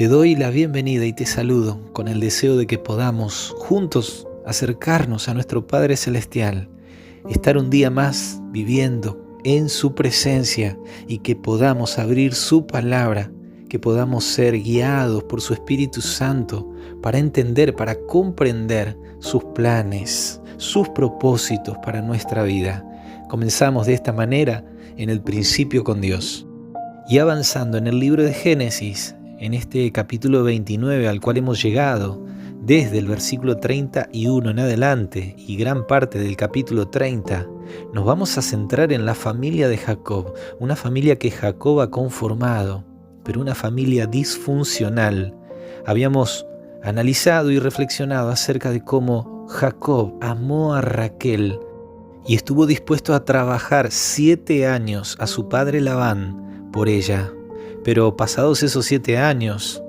Te doy la bienvenida y te saludo con el deseo de que podamos juntos acercarnos a nuestro Padre Celestial, estar un día más viviendo en su presencia y que podamos abrir su palabra, que podamos ser guiados por su Espíritu Santo para entender, para comprender sus planes, sus propósitos para nuestra vida. Comenzamos de esta manera en el principio con Dios. Y avanzando en el libro de Génesis, en este capítulo 29 al cual hemos llegado, desde el versículo 31 en adelante y gran parte del capítulo 30, nos vamos a centrar en la familia de Jacob, una familia que Jacob ha conformado, pero una familia disfuncional. Habíamos analizado y reflexionado acerca de cómo Jacob amó a Raquel y estuvo dispuesto a trabajar 7 años a su padre Labán por ella. Pero pasados esos 7 años,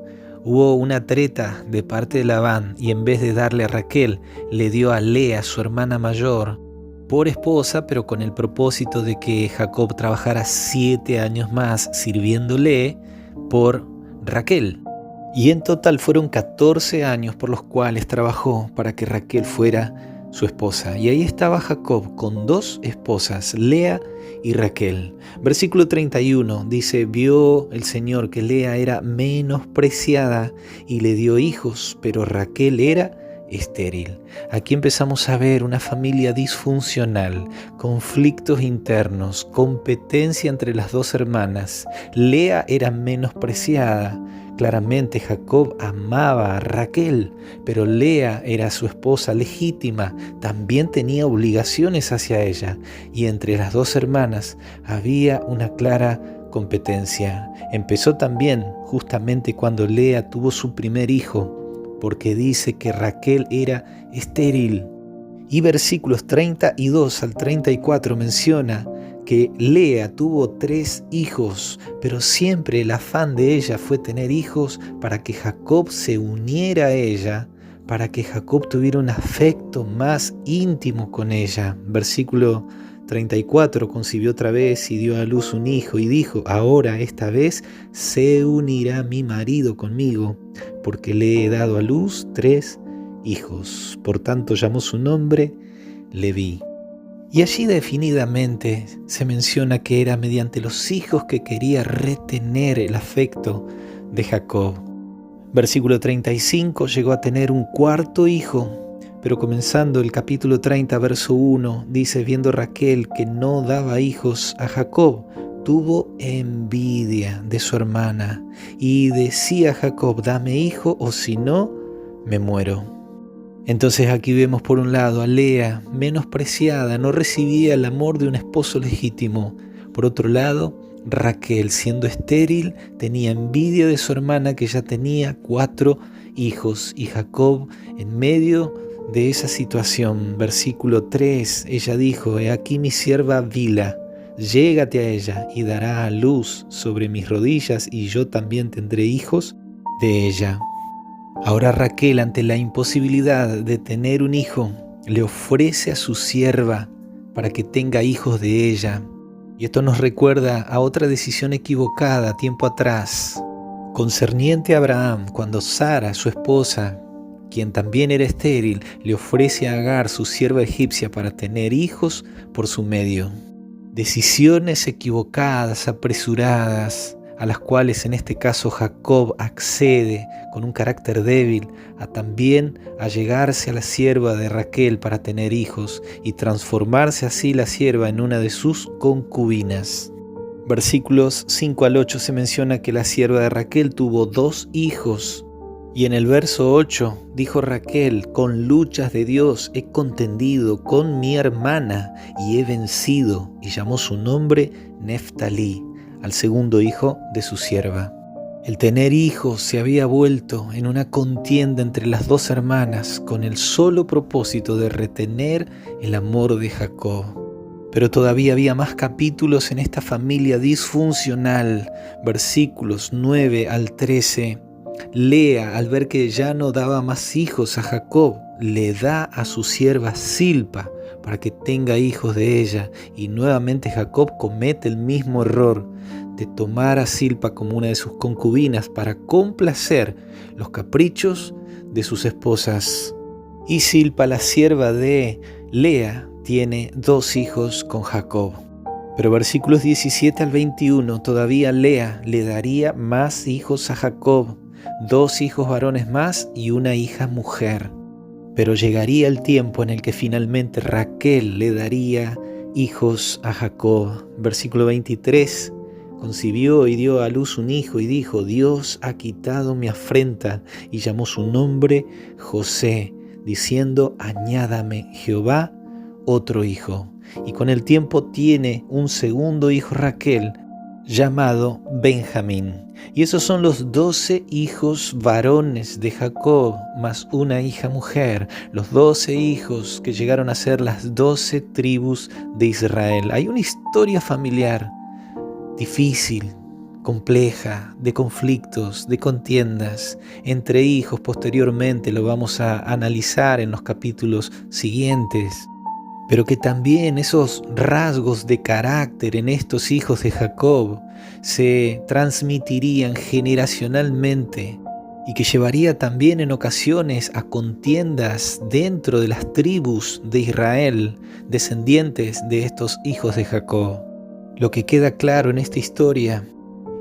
hubo una treta de parte de Labán y en vez de darle a Raquel, le dio a Lea, su hermana mayor, por esposa, pero con el propósito de que Jacob trabajara 7 años más sirviéndole por Raquel. Y en total fueron 14 años por los cuales trabajó para que Raquel fuera su esposa. Y ahí estaba Jacob con 2 esposas, Lea y Raquel. Versículo 31 dice: vio el Señor que Lea era menospreciada y le dio hijos, pero Raquel era estéril. Aquí empezamos a ver una familia disfuncional, conflictos internos, competencia entre las 2 hermanas. Lea era menospreciada. Claramente Jacob amaba a Raquel, pero Lea era su esposa legítima, también tenía obligaciones hacia ella, y entre las 2 hermanas había una clara competencia. Empezó también justamente cuando Lea tuvo su primer hijo, porque dice que Raquel era estéril. Y versículos 32 al 34 menciona que Lea tuvo 3 hijos, pero siempre el afán de ella fue tener hijos para que Jacob se uniera a ella, para que Jacob tuviera un afecto más íntimo con ella. Versículo 34, concibió otra vez y dio a luz un hijo y dijo: ahora esta vez se unirá mi marido conmigo, porque le he dado a luz 3 hijos. Por tanto llamó su nombre Leví. Y allí definidamente se menciona que era mediante los hijos que quería retener el afecto de Jacob. Versículo 35, llegó a tener un 4.º hijo, pero comenzando el capítulo 30, verso 1, dice: viendo Raquel que no daba hijos a Jacob, tuvo envidia de su hermana, y decía Jacob: dame hijo, o si no, me muero. Entonces aquí vemos por un lado a Lea menospreciada, no recibía el amor de un esposo legítimo. Por otro lado, Raquel, siendo estéril, tenía envidia de su hermana que ya tenía 4 hijos. Y Jacob, en medio de esa situación, versículo 3, ella dijo: he aquí mi sierva Bilha, llégate a ella y dará a luz sobre mis rodillas, y yo también tendré hijos de ella. Ahora Raquel, ante la imposibilidad de tener un hijo, le ofrece a su sierva para que tenga hijos de ella. Y esto nos recuerda a otra decisión equivocada tiempo atrás, concerniente a Abraham, cuando Sara, su esposa, quien también era estéril, le ofrece a Agar, su sierva egipcia, para tener hijos por su medio. Decisiones equivocadas, apresuradas, a las cuales en este caso Jacob accede con un carácter débil a también allegarse a la sierva de Raquel para tener hijos y transformarse así la sierva en una de sus concubinas. Versículos 5 al 8 se menciona que la sierva de Raquel tuvo 2 hijos. Y en el verso 8 dijo Raquel: con luchas de Dios he contendido con mi hermana y he vencido, y llamó su nombre Neftalí, al segundo hijo de su sierva. El tener hijos se había vuelto en una contienda entre las 2 hermanas con el solo propósito de retener el amor de Jacob. Pero todavía había más capítulos en esta familia disfuncional. Versículos 9 al 13. Lea, al ver que ya no daba más hijos a Jacob, le da a su sierva Zilpa para que tenga hijos de ella. Y nuevamente Jacob comete el mismo error de tomar a Zilpa como una de sus concubinas para complacer los caprichos de sus esposas. Y Zilpa, la sierva de Lea, tiene 2 hijos con Jacob. Pero versículos 17 al 21, todavía Lea le daría más hijos a Jacob, 2 hijos varones más y una hija mujer. Pero llegaría el tiempo en el que finalmente Raquel le daría hijos a Jacob. Versículo 23, concibió y dio a luz un hijo y dijo: Dios ha quitado mi afrenta, y llamó su nombre José, diciendo: añádame Jehová otro hijo. Y con el tiempo tiene un segundo hijo Raquel, llamado Benjamín. Y esos son los 12 hijos varones de Jacob, más una hija mujer, los 12 hijos que llegaron a ser las 12 tribus de Israel. Hay una historia familiar difícil, compleja, de conflictos, de contiendas entre hijos. Posteriormente lo vamos a analizar en los capítulos siguientes. Pero que también esos rasgos de carácter en estos hijos de Jacob se transmitirían generacionalmente y que llevaría también en ocasiones a contiendas dentro de las tribus de Israel, descendientes de estos hijos de Jacob. Lo que queda claro en esta historia,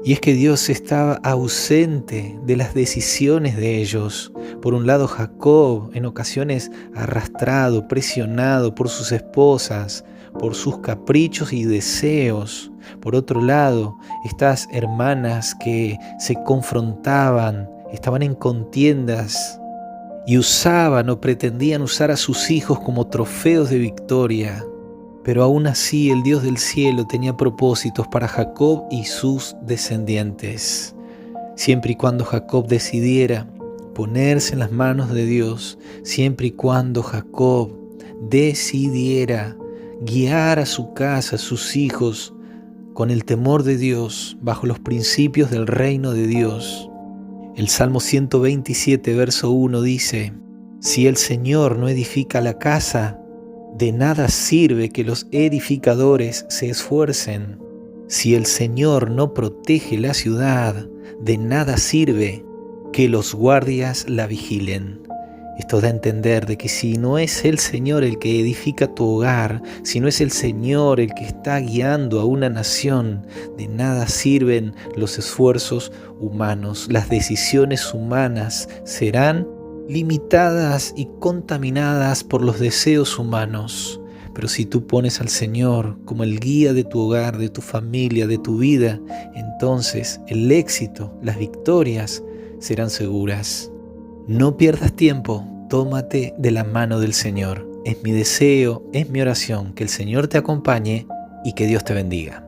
y es que Dios estaba ausente de las decisiones de ellos. Por un lado, Jacob, en ocasiones arrastrado, presionado por sus esposas, por sus caprichos y deseos. Por otro lado, estas hermanas que se confrontaban, estaban en contiendas y usaban o pretendían usar a sus hijos como trofeos de victoria. Pero aún así el Dios del cielo tenía propósitos para Jacob y sus descendientes. Siempre y cuando Jacob decidiera ponerse en las manos de Dios, siempre y cuando Jacob decidiera guiar a su casa, a sus hijos, con el temor de Dios, bajo los principios del reino de Dios. El Salmo 127, verso 1 dice: si el Señor no edifica la casa, de nada sirve que los edificadores se esfuercen. Si el Señor no protege la ciudad, de nada sirve que los guardias la vigilen. Esto da a entender de que si no es el Señor el que edifica tu hogar, si no es el Señor el que está guiando a una nación, de nada sirven los esfuerzos humanos. Las decisiones humanas serán limitadas y contaminadas por los deseos humanos. Pero si tú pones al Señor como el guía de tu hogar, de tu familia, de tu vida, entonces el éxito, las victorias serán seguras. No pierdas tiempo, tómate de la mano del Señor. Es mi deseo, es mi oración, que el Señor te acompañe y que Dios te bendiga.